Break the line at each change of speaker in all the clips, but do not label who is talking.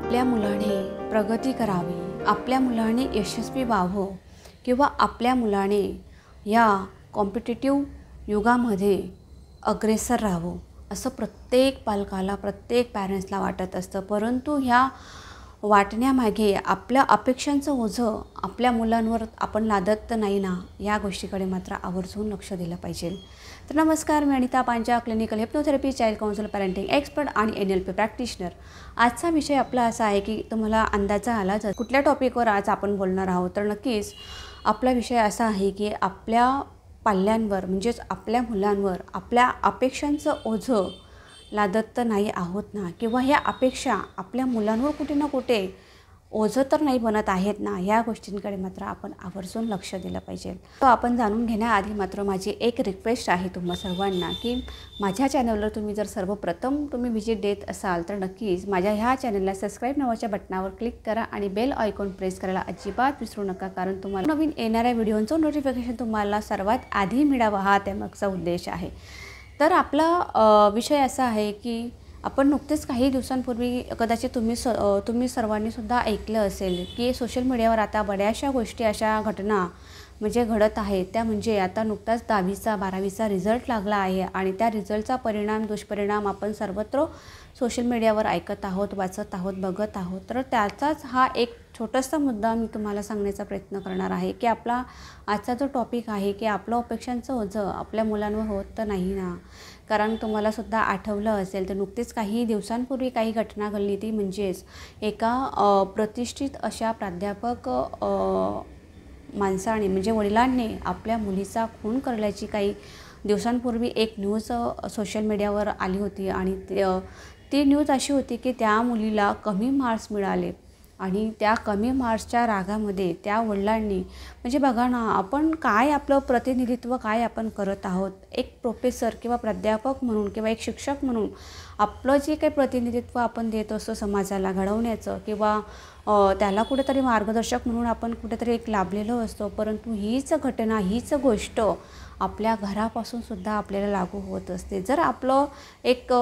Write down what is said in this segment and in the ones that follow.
आपल्या मुलाने प्रगती करावी, आपल्या मुलाने यशस्वी व्हावं किंवा आपल्या मुलाने या कॉम्पिटिटिव्ह युगामध्ये अग्रेसर राहावं असं प्रत्येक पालकाला, प्रत्येक पॅरेंट्सला वाटत असतं. परंतु ह्या वाटण्यामागे आपल्या अपेक्षांचं ओझं आपल्या मुलांवर आपण लादत नाही ना, या गोष्टीकडे मात्र आवर्जून लक्ष दिलं पाहिजे. तर नमस्कार, मी अनिता पांजा, clinical हिप्नोथेरपी, child council, parenting expert आणि NLP प्रॅक्टिशनर. आजचा विषय आपला असा आहे की तुम्हाला अंदाजा आलाच कुठल्या टॉपिकवर आज आपण बोलणार आहोत. तर नक्कीच आपला विषय असा आहे की आपल्या पाल्यांवर म्हणजेच आपल्या मुलांवर आपल्या अपेक्षांचं ओझं लादत तर नाही आहोत ना, किंवा ह्या अपेक्षा आपल्या मुलांवर कुठे ना कुठे ओझं तर नाही बनत आहेत ना, या गोष्टींकडे मात्र आपण आवर्जून लक्ष दिलं पाहिजे. तो आपण जाणून घेण्याआधी मात्र माझी एक रिक्वेस्ट आहे तुम्हा सर्वांना की माझ्या चॅनलवर तुम्ही जर सर्वप्रथम व्हिजिट देत असाल तर नक्कीच माझ्या ह्या चॅनलला सबस्क्राईब नावाच्या बटनावर क्लिक करा आणि बेल आयकॉन प्रेस करायला अजिबात विसरू नका, कारण तुम्हाला नवीन येणाऱ्या व्हिडिओचं नोटिफिकेशन तुम्हाला सर्वात आधी मिळावं हा त्यामागचा उद्देश आहे. तर आपला विषय असा आहे की आपण नुकतेच काही दिवसांपूर्वी कदाचित तुम्ही सर्वांनीसुद्धा ऐकलं असेल की सोशल मीडियावर आता बऱ्याचशा गोष्टी अशा घटना म्हणजे घडत आहेत. त्या म्हणजे आता नुकताच 10वीचा 12वीचा रिझल्ट लागला आहे आणि त्या रिझल्टचा दुष्परिणाम आपण सर्वत्र सोशल मीडियावर ऐकत आहोत, वाचत आहोत, बघत आहोत. तर त्याचाच हा एक छोटासा मुद्दा मी तुम्हाला सांगण्याचा प्रयत्न करणार आहे की आपला आजचा जो टॉपिक आहे की आपलं अपेक्षांचं ओझं आपल्या मुलांवर होत तर नाही ना. कारण तुम्हालासुद्धा आठवलं असेल तर नुकतेच काही दिवसांपूर्वी काही घटना घडली, ती म्हणजेच एका प्रतिष्ठित अशा प्राध्यापक माणसाने म्हणजे वडिलांनी आपल्या मुलीचा खून करण्याची काही दिवसांपूर्वी एक न्यूज सोशल मीडियावर आली होती. आणि ती न्यूज अशी होती की त्या मुलीला कमी मार्क्स मिळाले आणि त्या कमी मार्क्सच्या रागामध्ये त्या वडिलांनी म्हणजे बघा ना, आपण काय आपलं प्रतिनिधित्व काय आपण करत आहोत. एक प्रोफेसर किंवा प्राध्यापक म्हणून किंवा एक शिक्षक म्हणून आपलं जे काही प्रतिनिधित्व आपण देत असतो समाजाला घडवण्याचं किंवा त्याला कुठेतरी मार्गदर्शक म्हणून आपण कुठेतरी एक लाभलेलो असतो. परंतु हीच घटना, हीच गोष्ट आपल्या घरापासून सुद्धा आपल्याला लागू होत असते. जर आपलं एक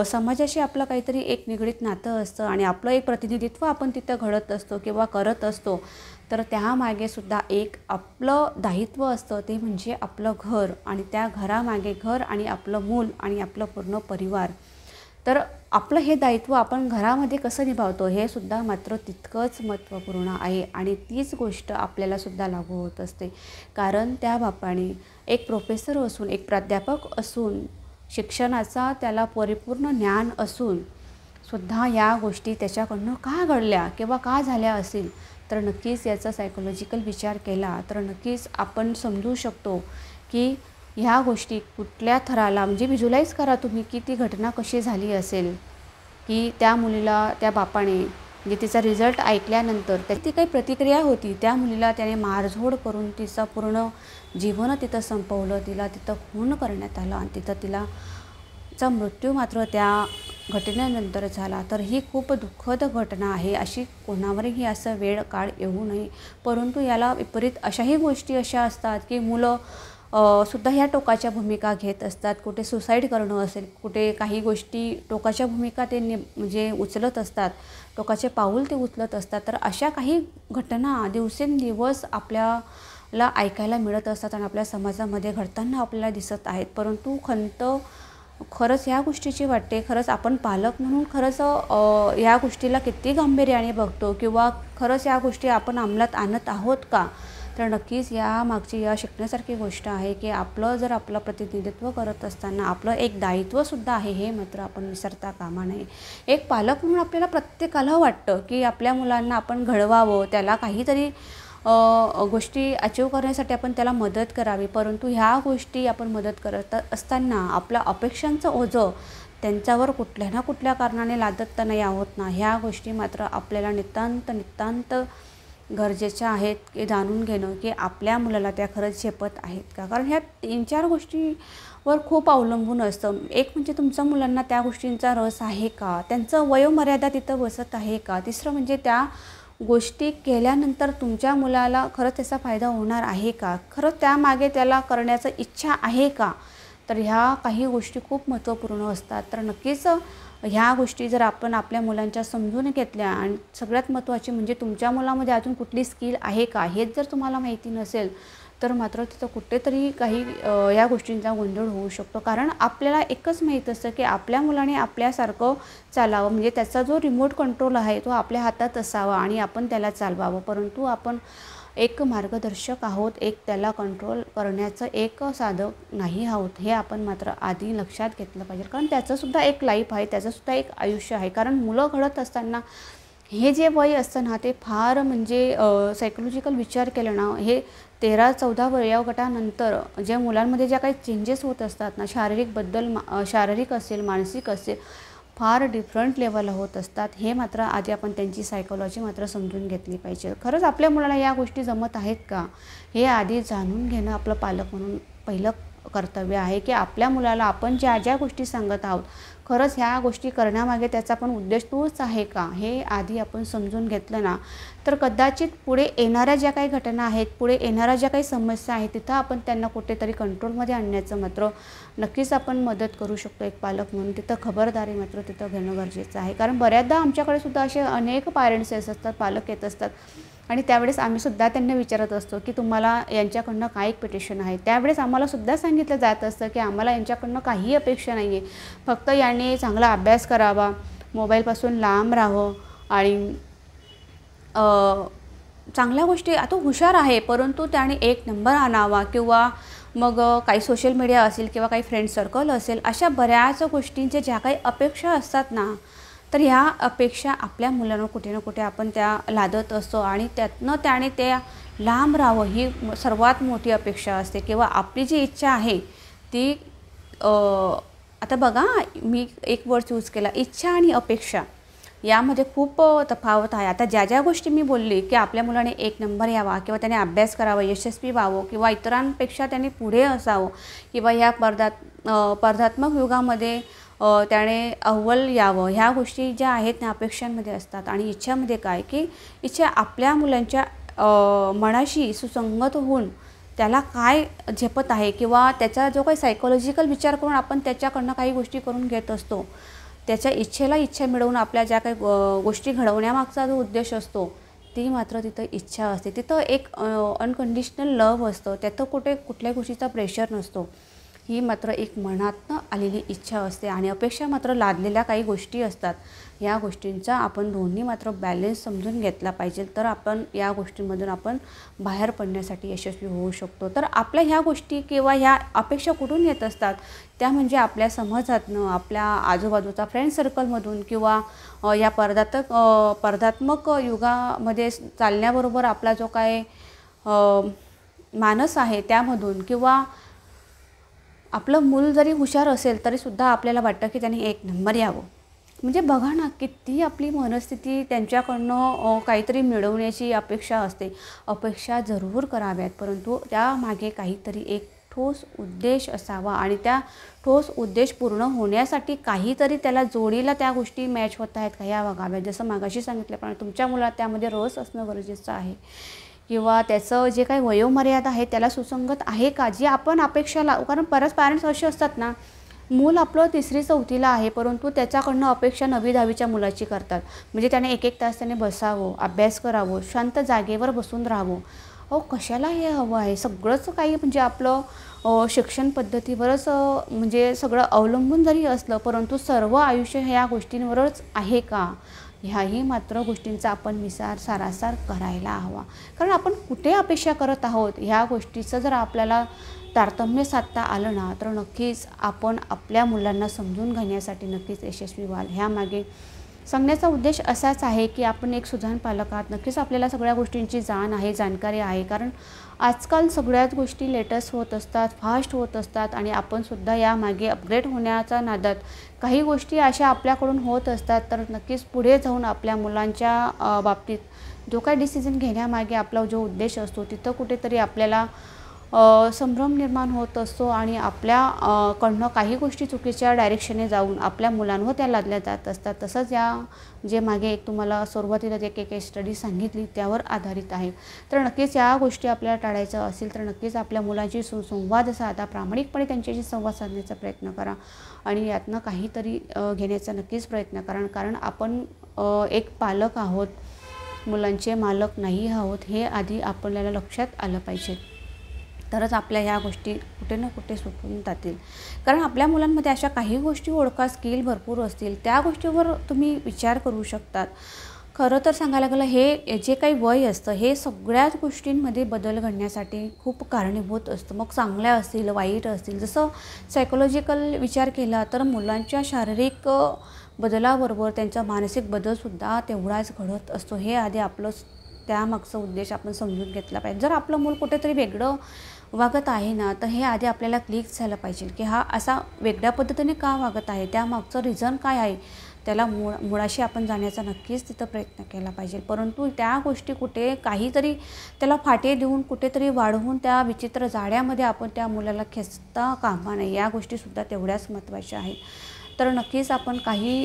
समाजाशी आपलं काहीतरी एक निगडीत नातं असतं आणि आपलं एक प्रतिनिधित्व आपण तिथं घडत असतो किंवा करत असतो, तर त्यामागे सुद्धा एक आपलं दायित्व असतं, ते म्हणजे आपलं घर. आणि त्या घरामागे घर आणि आपलं मूल आणि आपलं पूर्ण परिवार. तर आपलं हे दायित्व आपण घरामध्ये कसं निभावतो हे सुद्धा मात्र तितकंच महत्त्वपूर्ण आहे. आणि तीच गोष्ट आपल्यालासुद्धा लागू होत असते. कारण त्या बापाने एक प्रोफेसर असून, एक प्राध्यापक असून, शिक्षणाचा त्याला परिपूर्ण ज्ञान असून सुद्धा या गोष्टी त्याच्याकडनं का घडल्या किंवा का झाल्या असेल, तर नक्कीच याचा सायकोलॉजिकल विचार केला तर नक्कीच आपण समजू शकतो की ह्या गोष्टी कुठल्या थराला म्हणजे व्हिज्युलाइज करा तुम्ही की ती घटना कशी झाली असेल. की त्या मुलीला त्या बापाने म्हणजे तिचा रिझल्ट ऐकल्यानंतर ती काही प्रतिक्रिया होती, त्या मुलीला त्याने मारझोड करून तिचं पूर्ण जीवन तिथं संपवलं, तिला तिथं खून करण्यात आलं आणि तिचा मृत्यू मात्र त्या घटनेनंतर झाला. तर ही खूप दुःखद घटना आहे. अशी कोणावरही असं वेळ काळ येऊ नये. परंतु याला विपरीत अशाही गोष्टी अशा असतात की मुलं सुद्धा ह्या टोकाच्या भूमिका घेत असतात. कुठे सुसाईड करणं असेल, कुठे काही गोष्टी टोकाच्या भूमिका ते म्हणजे उचलत असतात, टोकाचे पाऊल ते उचलत असतात. तर अशा काही घटना दिवसेंदिवस आपल्याला ऐकायला मिळत असतात आणि आपल्या समाजामध्ये घडताना आपल्याला दिसत आहेत. परंतु खरंच ह्या गोष्टीची वाटते, खरंच आपण पालक म्हणून खरंच या गोष्टीला किती गांभीर्याने बघतो किंवा खरंच या गोष्टी आपण अंमलात आणत आहोत का. तर नक्कीच या मागची या शिकण्यासारखी गोष्ट आहे की आपलं प्रतिनिधित्व करत असताना आपलं एक दायित्वसुद्धा आहे, हे मात्र आपण विसरता कामा नये. एक पालक म्हणून आपल्याला प्रत्येकाला वाटतं की आपल्या मुलांना आपण घडवावं, त्याला काहीतरी गोष्टी अचीव करण्यासाठी आपण त्याला मदत करावी. परंतु ह्या गोष्टी आपण मदत करत असताना आपल्या अपेक्षांचं ओझं त्यांच्यावर कुठल्या ना कुठल्या कारणाने लादत तर नाही आहोत ना, ह्या गोष्टी मात्र आपल्याला नितांत गरजेच्या आहेत की जाणून घेणं की आपल्या मुलाला त्या खरंच झेपत आहेत का. कारण ह्या 3-4 गोष्टीवर खूप अवलंबून असतं. एक म्हणजे तुमच्या मुलांना त्या गोष्टींचा रस आहे का, त्यांचं वयोमर्यादा तिथं बसत आहे का. तिसरं म्हणजे त्या गोष्टी केल्यानंतर तुमच्या मुलाला खरंच त्याचा फायदा होणार आहे का, खरंच त्यामागे त्याला करण्याचं इच्छा आहे का. तर ह्या काही गोष्टी खूप महत्त्वपूर्ण असतात. तर नक्कीच ह्या गोष्टी जर आपण आपल्या मुलांच्या समजून घेतल्या आणि सगळ्यात महत्त्वाची म्हणजे तुमच्या मुलामध्ये अजून कुठली स्किल आहे का हेच जर तुम्हाला माहिती नसेल तर मात्र तिथं कुठेतरी काही या गोष्टींचा गोंधळ होऊ शकतो. कारण आपल्याला एकच माहीत असतं की आपल्या मुलाने आपल्यासारखं चालावं, म्हणजे त्याचा जो रिमोट कंट्रोल आहे तो आपल्या हातात असावा आणि आपण त्याला चालवावं. परंतु आपण एक मार्गदर्शक आहोत, एक त्याला कंट्रोल करण्याचं एक साधक नाही आहोत, हे आपण मात्र आधी लक्षात घेतलं पाहिजे. कारण त्याचंसुद्धा एक लाईफ आहे, त्याचंसुद्धा एक आयुष्य आहे. कारण मुलं घडत असताना हे जे वय असतं ना ते फार म्हणजे सायकोलॉजिकल विचार केला ना, हे 13-14 वयोगटानंतर ज्या मुलांमध्ये ज्या काही चेंजेस होत असतात ना, शारीरिक असेल, मानसिक असेल, फार डिफरंट लेवलला होत असतात. हे मात्र आधी आपण त्यांची सायकोलॉजी मात्र समजून घेतली पाहिजे. खरंच आपल्या मुलाला या गोष्टी जमत आहेत का हे आधी जाणून घेणं आपलं पालक म्हणून पहिलं कर्तव्य आहे. की आपल्या मुलाला आपण ज्या ज्या गोष्टी सांगत आहोत खरंच ह्या गोष्टी करण्यामागे त्याचा पण उद्देश तोच आहे का हे आधी आपण समजून घेतलं ना, तर कदाचित पुढे येणाऱ्या ज्या काही घटना आहेत, पुढे येणाऱ्या ज्या काही समस्या आहेत तिथं आपण त्यांना कुठेतरी कंट्रोलमध्ये आणण्याचं मात्र नक्कीच आपण मदत करू शकतो एक पालक म्हणून. तिथं खबरदारी मात्र तिथं घेणं गरजेचं आहे. कारण बऱ्याचदा आमच्याकडे सुद्धा असे अनेक पॅरेंट्स असतात, पालक येत असतात आणि त्यावेळेस आम्हीसुद्धा त्यांना विचारत असतो की तुम्हाला यांच्याकडनं काय एक पिटिशन आहे. त्यावेळेस आम्हालासुद्धा सांगितलं जात असतं की आम्हाला यांच्याकडनं काही अपेक्षा नाही आहे, फक्त याने चांगला अभ्यास करावा, मोबाईलपासून लांब राहावं आणि चांगल्या गोष्टी. आता हुशार आहे परंतु त्याने 1 नंबर आणावा किंवा मग काही सोशल मीडिया असेल किंवा काही फ्रेंड सर्कल असेल, अशा बऱ्याच गोष्टींच्या ज्या काही अपेक्षा असतात ना, तर ह्या अपेक्षा आपल्या मुलांना कुठे ना कुठे आपण त्या लादत असतो आणि त्यातनं त्याने त्या लांब राहावं ही सर्वात मोठी अपेक्षा असते. किंवा आपली जी इच्छा आहे ती आता बघा मी एक वर्ड यूज केला, इच्छा आणि अपेक्षा यामध्ये खूप तफावत आहे. आता ज्या ज्या गोष्टी मी बोलली की आपल्या मुलाने 1 नंबर यावा किंवा त्याने अभ्यास करावा, यशस्वी व्हावं किंवा इतरांपेक्षा त्याने पुढे असावं किंवा ह्या स्पर्धात्मक युगामध्ये त्याने अव्वल यावं, ह्या गोष्टी ज्या आहेत त्या अपेक्षांमध्ये असतात. आणि इच्छामध्ये काय की इच्छा आपल्या मुलांच्या मनाशी सुसंगत होऊन त्याला काय झेपत आहे किंवा त्याचा जो काही सायकोलॉजिकल विचार करून आपण त्याच्याकडनं काही गोष्टी करून घेत असतो, त्याच्या इच्छेला इच्छा मिळवून आपल्या ज्या काही गोष्टी घडवण्यामागचा जो उद्देश असतो ती मात्र तिथं इच्छा असते. तिथं एक अनकंडिशनल लव्ह असतं, त्यातं कुठल्या गोष्टीचा प्रेशर नसतो. ही मात्र एक मनातनं आलेली इच्छा असते आणि अपेक्षा मात्र लादलेल्या काही गोष्टी असतात. या गोष्टींचा आपण दोन्ही मात्र बॅलेन्स समजून घेतला पाहिजे, तर आपण या गोष्टींमधून आपण बाहेर पडण्यासाठी यशस्वी होऊ शकतो. तर आपल्या ह्या गोष्टी किंवा ह्या अपेक्षा कुठून येत असतात त्या म्हणजे आपल्या समाजातनं, आपल्या आजूबाजूचा फ्रेंड सर्कलमधून किंवा या स्पर्धात्मक युगामध्ये चालण्याबरोबर आपला जो काय मानस आहे त्यामधून, किंवा आपलं मूल जरी हुशार असेल तरीसुद्धा आपल्याला वाटतं की त्याने 1 नंबर यावं. म्हणजे बघा ना किती आपली मनस्थिती त्यांच्याकडनं काहीतरी मिळवण्याची अपेक्षा असते. अपेक्षा जरूर कराव्यात परंतु त्यामागे काहीतरी एक ठोस उद्देश असावा आणि त्या ठोस उद्देश पूर्ण होण्यासाठी काहीतरी त्याला जोडीला त्या गोष्टी मॅच होत आहेत का ह्या बघाव्यात. जसं मागाशी सांगितल्याप्रमाणे तुमच्या मुलाला त्यामध्ये रस असणं गरजेचं आहे किंवा त्याचं जे काही वयोमर्यादा आहे त्याला सुसंगत आहे का, जी आपण अपेक्षा कारण बऱ्याच पॅरेंट्स असे असतात ना, मूल आपलं 3री-4थीला आहे परंतु त्याच्याकडनं अपेक्षा 9वी-10वीच्या मुलाची करतात. म्हणजे त्याने 1-1 तास त्याने बसावं, अभ्यास करावं, शांत जागेवर बसून राहावं. कशाला हे हवं आहे. सगळंच काही म्हणजे आपलं शिक्षण पद्धतीवरच म्हणजे सगळं अवलंबून जरी असलं परंतु सर्व आयुष्य ह्या गोष्टींवरच आहे का, ह्याही मात्र गोष्टींचा आपण सारासार करायला हवा. कारण आपण कुठे अपेक्षा करत आहोत ह्या गोष्टीचं जर आपल्याला तारतम्य साधता आलं ना तर नक्कीच आपण आपल्या मुलांना समजून घेण्यासाठी नक्कीच यशस्वी व्हाल. ह्यामागे सांगण्याचा उद्देश असाच आहे की आपण एक सुजाण पालक आहात. नक्कीच आपल्याला सगळ्या गोष्टींची जाणकारी आहे. कारण आजकाल सगळ्याच गोष्टी लेटेस्ट होत असतात, फास्ट होत असतात आणि आपणसुद्धा यामागे अपग्रेड होण्याच्या नादात काही गोष्टी अशा आपल्याकडून होत असतात. तर नक्कीच पुढे जाऊन आपल्या मुलांच्या बाबतीत जो काही डिसिजन घेण्यामागे आपला जो उद्देश असतो तिथं कुठेतरी आपल्याला संभ्रम निर्माण होत असतो आणि आपल्या कडनं काही गोष्टी चुकीच्या डायरेक्शनने जाऊन आपल्या मुलांवर त्या लादल्या जात असतात. तसंच या जे मागे एक तुम्हाला सुरुवातीला जे केस स्टडी सांगितली त्यावर आधारित आहे. तर नक्कीच या गोष्टी आपल्याला टाळायच्या असेल तर नक्कीच आपल्या मुलांशी सुसंवाद साधा, प्रामाणिकपणे त्यांच्याशी संवाद साधण्याचा प्रयत्न करा आणि यातनं काहीतरी घेण्याचा नक्कीच प्रयत्न करा. कारण आपण एक पालक आहोत, मुलांचे मालक नाही आहोत, हे आधी आपल्याला लक्षात आलं पाहिजे. तरच आपल्या ह्या गोष्टी कुठे ना कुठे सुटून जातील. कारण आपल्या मुलांमध्ये अशा काही गोष्टी ओळखा, स्किल भरपूर असतील, त्या गोष्टीवर तुम्ही विचार करू शकतात. खरं तर सांगायला गेलं हे जे काही वय असतं हे सगळ्याच गोष्टींमध्ये बदल घडण्यासाठी खूप कारणीभूत असतं. मग चांगल्या असतील, वाईट असतील. जसं सायकोलॉजिकल विचार केला तर मुलांच्या शारीरिक बदलाबरोबर त्यांचा मानसिक बदलसुद्धा तेवढाच घडत असतो. हे आधी आपलं त्यामागचा उद्देश आपण समजून घेतला पाहिजे. जर आपलं मूल कुठेतरी वेगळं वागत आहे ना, तर हे आधी आपल्याला क्लिक झालं पाहिजे की हा असा वेगळ्या पद्धतीने का वागत आहे, त्यामागचं रिझन काय आहे, त्याला मुळाशी आपण जाण्याचा नक्कीच तिथं प्रयत्न केला पाहिजे. परंतु त्या गोष्टी कुठे काहीतरी त्याला फाटे देऊन कुठेतरी वाढवून त्या विचित्र जाळ्यामध्ये आपण त्या मुलाला खेचता कामा नये. या गोष्टीसुद्धा तेवढ्याच महत्त्वाच्या आहेत. तर नक्कीच आपण काही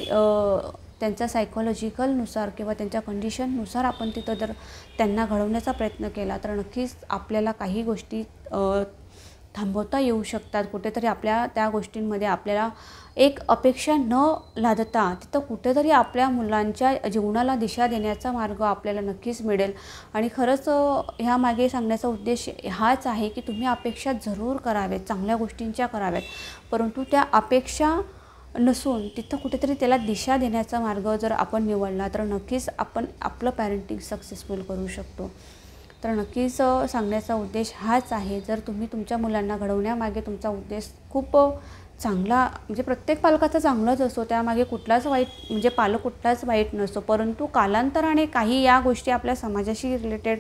त्यांच्या सायकोलॉजिकलनुसार किंवा त्यांच्या कंडिशननुसार आपण तिथं जर त्यांना घडवण्याचा प्रयत्न केला तर नक्कीच आपल्याला काही गोष्टी थांबवता येऊ शकतात. कुठेतरी आपल्या त्या गोष्टींमध्ये आपल्याला एक अपेक्षा न लादता तिथं कुठेतरी आपल्या मुलांच्या जीवनाला दिशा देण्याचा मार्ग आपल्याला नक्कीच मिळेल. आणि खरंच ह्यामागे सांगण्याचा उद्देश हाच आहे की तुम्ही अपेक्षा जरूर कराव्यात, चांगल्या गोष्टींच्या कराव्यात, परंतु त्या अपेक्षा नसून तिथं कुठेतरी त्याला दिशा देण्याचा मार्ग जर आपण निवडला तर नक्कीच आपण आपलं पॅरेंटिंग सक्सेसफुल करू शकतो. तर नक्कीच सांगण्याचा उद्देश हाच आहे. जर तुम्ही तुमच्या मुलांना घडवण्यामागे तुमचा उद्देश खूप चांगला, म्हणजे प्रत्येक पालकाचा चांगलाच असतो, त्यामागे कुठलाच वाईट म्हणजे पालक कुठलाच वाईट नसतो, परंतु कालांतराने काही या गोष्टी आपल्या समाजाशी रिलेटेड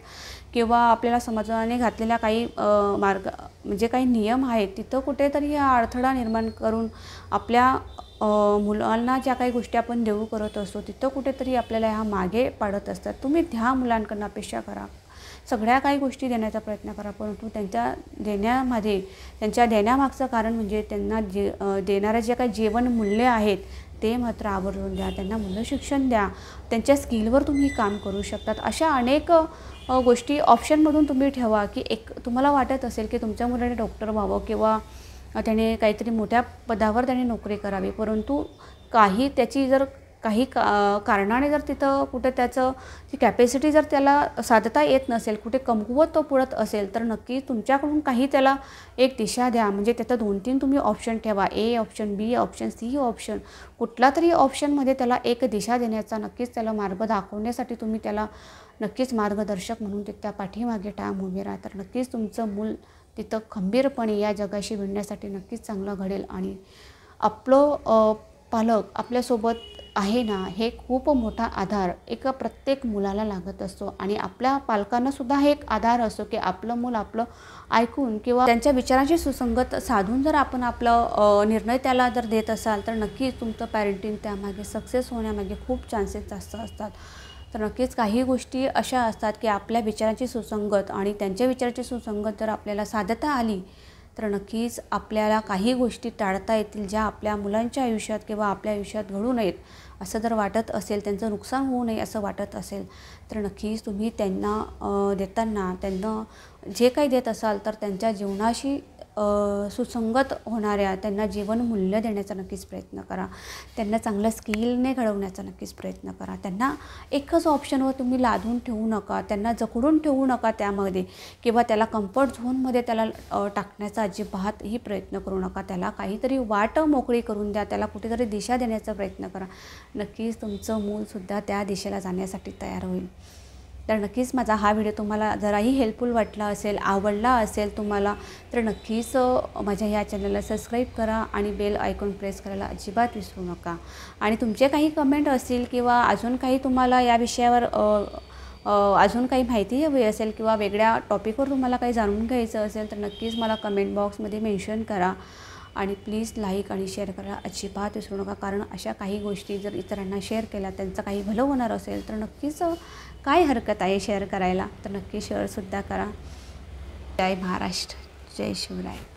किंवा आपल्याला समाजाने घातलेल्या काही मार्ग म्हणजे काही नियम आहेत तिथं कुठेतरी हा अडथळा निर्माण करून आपल्या मुलांना ज्या काही गोष्टी आपण देऊ करत असतो तिथं कुठेतरी आपल्याला ह्या मागे पाडत असतात. तुम्ही त्या मुलांकडून अपेक्षा करा, सगळ्या काही गोष्टी देण्याचा प्रयत्न करा, परंतु त्यांच्या देण्यामध्ये त्यांच्या देण्यामागचं कारण म्हणजे त्यांना देणाऱ्या जे काही जीवनमूल्य आहेत ते मात्र आवर्जून द्या. त्यांना मूल्य शिक्षण द्या, त्यांच्या स्किलवर तुम्ही काम करू शकतात. अशा अनेक गोष्टी ऑप्शनमधून तुम्ही ठेवा की एक तुम्हाला वाटत असेल की तुमच्या मुलाने डॉक्टर व्हावं किंवा त्याने काहीतरी मोठ्या पदावर त्याने नोकरी करावी, परंतु काही त्याची जर काही कारणाने जर तिथं कुठे त्याचं ती कॅपॅसिटी जर त्याला साधता येत नसेल, कुठे कमकुवत तो पडत असेल तर नक्की तुमच्याकडून काही त्याला एक दिशा द्या. म्हणजे त्याचं 2-3 तुम्ही ऑप्शन ठेवा, A option, B option, C option, कुठला तरी ऑप्शनमध्ये त्याला एक दिशा देण्याचा नक्कीच त्याला मार्ग दाखवण्यासाठी तुम्ही त्याला नक्कीच मार्गदर्शक म्हणून त्या पाठीमागे ठाम उभे राहा. तर नक्कीच तुमचं मूल तिथं खंबीरपणे या जगाशी भिडण्यासाठी नक्कीच चांगलं घडेल आणि आपलं पालक आपल्यासोबत आहे ना, हे खूप मोठा आधार एक प्रत्येक मुलाला लागत असतो आणि आपल्या पालकांनासुद्धा हे एक आधार असतो की आपलं मूल आपलं ऐकून किंवा त्यांच्या विचारांशी सुसंगत साधून जर आपण आपलं निर्णय त्याला जर देत असाल तर नक्कीच तुमचं पॅरेंटिंग त्यामागे सक्सेस होण्यामागे खूप चान्सेस जास्त असतात. तर नक्कीच काही गोष्टी अशा असतात की आपल्या विचारांची सुसंगत आणि त्यांच्या विचाराची सुसंगत जर आपल्याला साधता आली तर नक्कीच आपल्याला काही गोष्टी टाळता येतील ज्या आपल्या मुलांच्या आयुष्यात किंवा आपल्या आयुष्यात घडू नयेत असं जर वाटत असेल, त्यांचं नुकसान होऊ नये असं वाटत असेल तर नक्कीच तुम्ही त्यांना देताना त्यांना जे काही देत असाल तर त्यांच्या जीवनाशी सुसंगत होणाऱ्या त्यांना जीवनमूल्य देण्याचा नक्कीच प्रयत्न करा. त्यांना चांगल्या स्किलने घडवण्याचा नक्कीच प्रयत्न करा. त्यांना एकच ऑप्शनवर तुम्ही लादून ठेवू नका, त्यांना जखडून ठेवू नका त्यामध्ये किंवा त्याला कम्फर्ट झोनमध्ये त्याला टाकण्याचा अजिबातही प्रयत्न करू नका. त्याला काहीतरी वाट मोकळी करून द्या, त्याला कुठेतरी दिशा देण्याचा प्रयत्न करा. नक्कीच तुमचं मूलसुद्धा त्या दिशेला जाण्यासाठी तयार होईल. तर नक्कीच माझा हा व्हिडिओ तुम्हाला जराही हेल्पफुल वाटला असेल, आवडला असेल तुम्हाला तर नक्कीच माझ्या ह्या चॅनलला सबस्क्राईब करा आणि बेल आयकॉन प्रेस करायला अजिबात विसरू नका. आणि तुमचे काही कमेंट असतील किंवा अजून काही तुम्हाला या विषयावर अजून काही माहिती हवी असेल किंवा वेगळ्या टॉपिकवर तुम्हाला काही जाणून घ्यायचं असेल तर नक्कीच मला कमेंट बॉक्समध्ये मेन्शन करा. आणि प्लीज लाईक आणि शेअर करायला अजिबात विसरू नका, कारण अशा काही गोष्टी जर इतरांना शेअर केल्या त्यांचं काही भलं होणार असेल तर नक्कीच काय हरकत आहे शेअर करायला. तर नक्की शेअरसुद्धा करा. जय महाराष्ट्र. जय शिवराय.